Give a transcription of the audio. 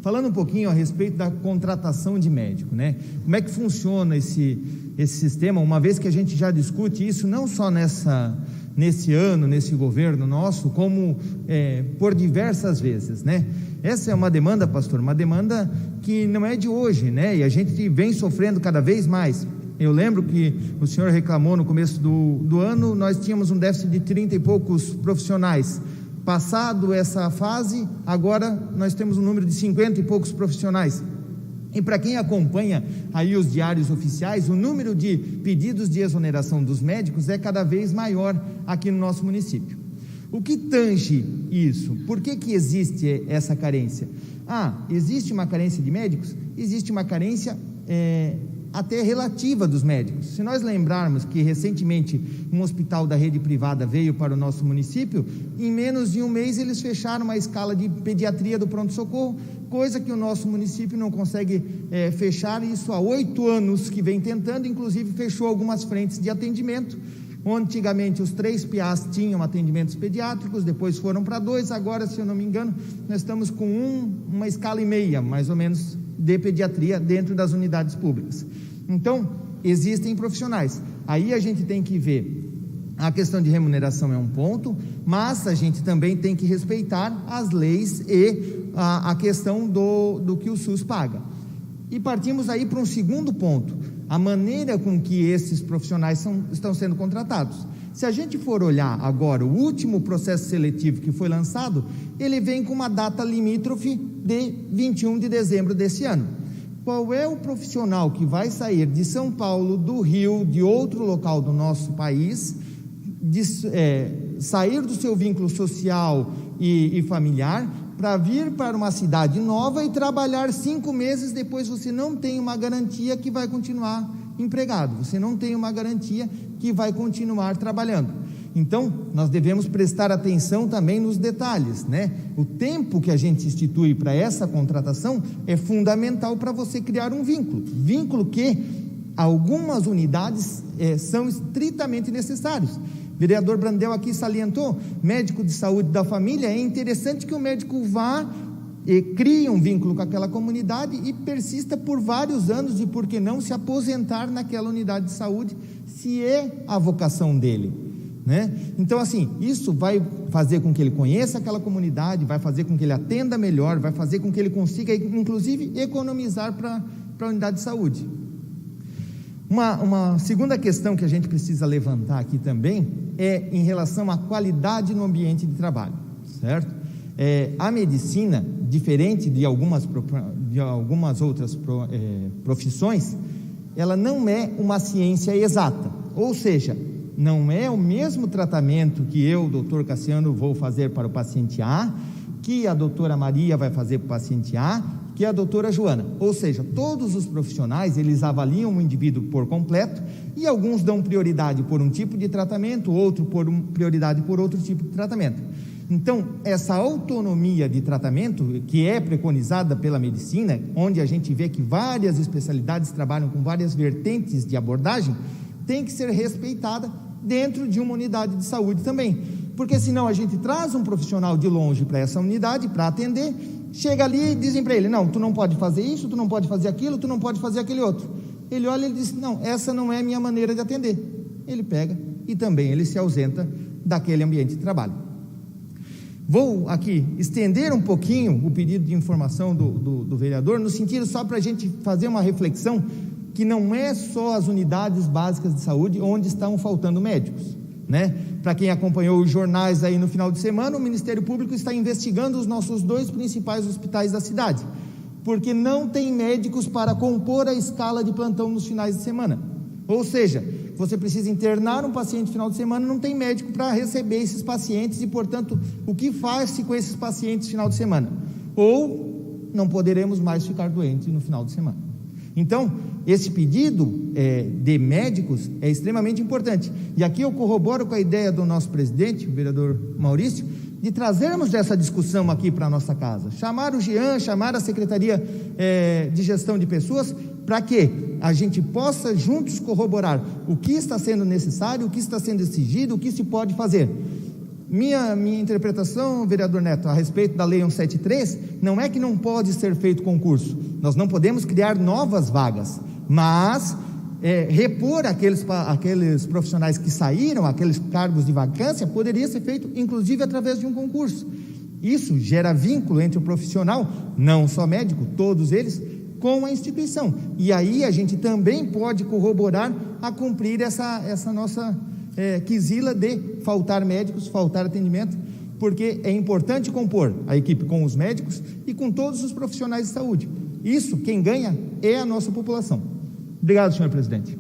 falando um pouquinho a respeito da contratação de médico, né? Como é que funciona esse sistema, uma vez que a gente já discute isso não só nesse ano, nesse governo nosso, como por diversas vezes, né? Essa é uma demanda, pastor, uma demanda que não é de hoje, né? E a gente vem sofrendo cada vez mais. Eu lembro que o senhor reclamou no começo do ano, nós tínhamos um déficit de 30 e poucos profissionais. Passado essa fase, agora nós temos um número de 50 e poucos profissionais. E para quem acompanha aí os diários oficiais, o número de pedidos de exoneração dos médicos é cada vez maior aqui no nosso município. O que tange isso? Por que existe essa carência? Existe uma carência de médicos? Existe uma carência até relativa dos médicos. Se nós lembrarmos que recentemente um hospital da rede privada veio para o nosso município, em menos de um mês eles fecharam uma escala de pediatria do pronto-socorro, coisa que o nosso município não consegue fechar, isso há 8 anos que vem tentando, inclusive fechou algumas frentes de atendimento. Antigamente os 3 PIAs tinham atendimentos pediátricos, depois foram para 2, agora, se eu não me engano, nós estamos com uma escala e meia, mais ou menos, de pediatria dentro das unidades públicas. Então, existem profissionais. Aí a gente tem que ver, a questão de remuneração é um ponto, mas a gente também tem que respeitar as leis e a questão do que o SUS paga. E partimos aí para um segundo ponto, a maneira com que esses profissionais estão sendo contratados. Se a gente for olhar agora o último processo seletivo que foi lançado, ele vem com uma data limítrofe de 21 de dezembro desse ano. Qual é o profissional que vai sair de São Paulo, do Rio, de outro local do nosso país, sair do seu vínculo social e familiar, para vir para uma cidade nova e trabalhar 5 meses, depois você não tem uma garantia que vai continuar empregado, você não tem uma garantia que vai continuar trabalhando. Então, nós devemos prestar atenção também nos detalhes, né? O tempo que a gente institui para essa contratação é fundamental para você criar um vínculo que algumas unidades são estritamente necessários. O vereador Brandel aqui salientou, médico de saúde da família, é interessante que o médico vá e crie um vínculo com aquela comunidade e persista por vários anos, e por que não se aposentar naquela unidade de saúde, se é a vocação dele, né? Então, assim, isso vai fazer com que ele conheça aquela comunidade, vai fazer com que ele atenda melhor, vai fazer com que ele consiga, inclusive, economizar para a unidade de saúde. Uma segunda questão que a gente precisa levantar aqui também é em relação à qualidade no ambiente de trabalho, certo? A medicina, diferente de algumas outras profissões, ela não é uma ciência exata, ou seja, não é o mesmo tratamento que eu, doutor Cassiano, vou fazer para o paciente A, que a doutora Maria vai fazer para o paciente A, que a doutora Joana, ou seja, todos os profissionais, eles avaliam o indivíduo por completo, e alguns dão prioridade por um tipo de tratamento, outro prioridade por outro tipo de tratamento. Então, essa autonomia de tratamento, que é preconizada pela medicina, onde a gente vê que várias especialidades trabalham com várias vertentes de abordagem, tem que ser respeitada dentro de uma unidade de saúde também, porque senão a gente traz um profissional de longe para essa unidade, para atender, chega ali e dizem para ele, não, tu não pode fazer isso, tu não pode fazer aquilo, tu não pode fazer aquele outro. Ele olha e diz, não, essa não é a minha maneira de atender. Ele pega e também ele se ausenta daquele ambiente de trabalho. Vou aqui estender um pouquinho o pedido de informação do vereador, no sentido só para a gente fazer uma reflexão, que não é só as unidades básicas de saúde onde estão faltando médicos, né? Para quem acompanhou os jornais aí no final de semana, o Ministério Público está investigando os nossos 2 principais hospitais da cidade, porque não tem médicos para compor a escala de plantão nos finais de semana. Ou seja, você precisa internar um paciente no final de semana, não tem médico para receber esses pacientes e, portanto, o que faz-se com esses pacientes no final de semana? Ou não poderemos mais ficar doentes no final de semana. Então, esse pedido de médicos é extremamente importante. E aqui eu corroboro com a ideia do nosso presidente, o vereador Maurício, de trazermos essa discussão aqui para a nossa casa. Chamar o Jean, chamar a Secretaria de Gestão de Pessoas, para que a gente possa juntos corroborar o que está sendo necessário, o que está sendo exigido, o que se pode fazer. minha interpretação, vereador Neto, a respeito da Lei 173, não é que não pode ser feito concurso, nós não podemos criar novas vagas, mas repor aqueles profissionais que saíram, aqueles cargos de vacância, poderia ser feito inclusive através de um concurso. Isso gera vínculo entre o profissional, não só médico, todos eles, com a instituição, e aí a gente também pode corroborar a cumprir essa nossa quizila de faltar médicos, faltar atendimento, porque é importante compor a equipe com os médicos e com todos os profissionais de saúde. Isso, quem ganha é a nossa população. Obrigado, senhor presidente.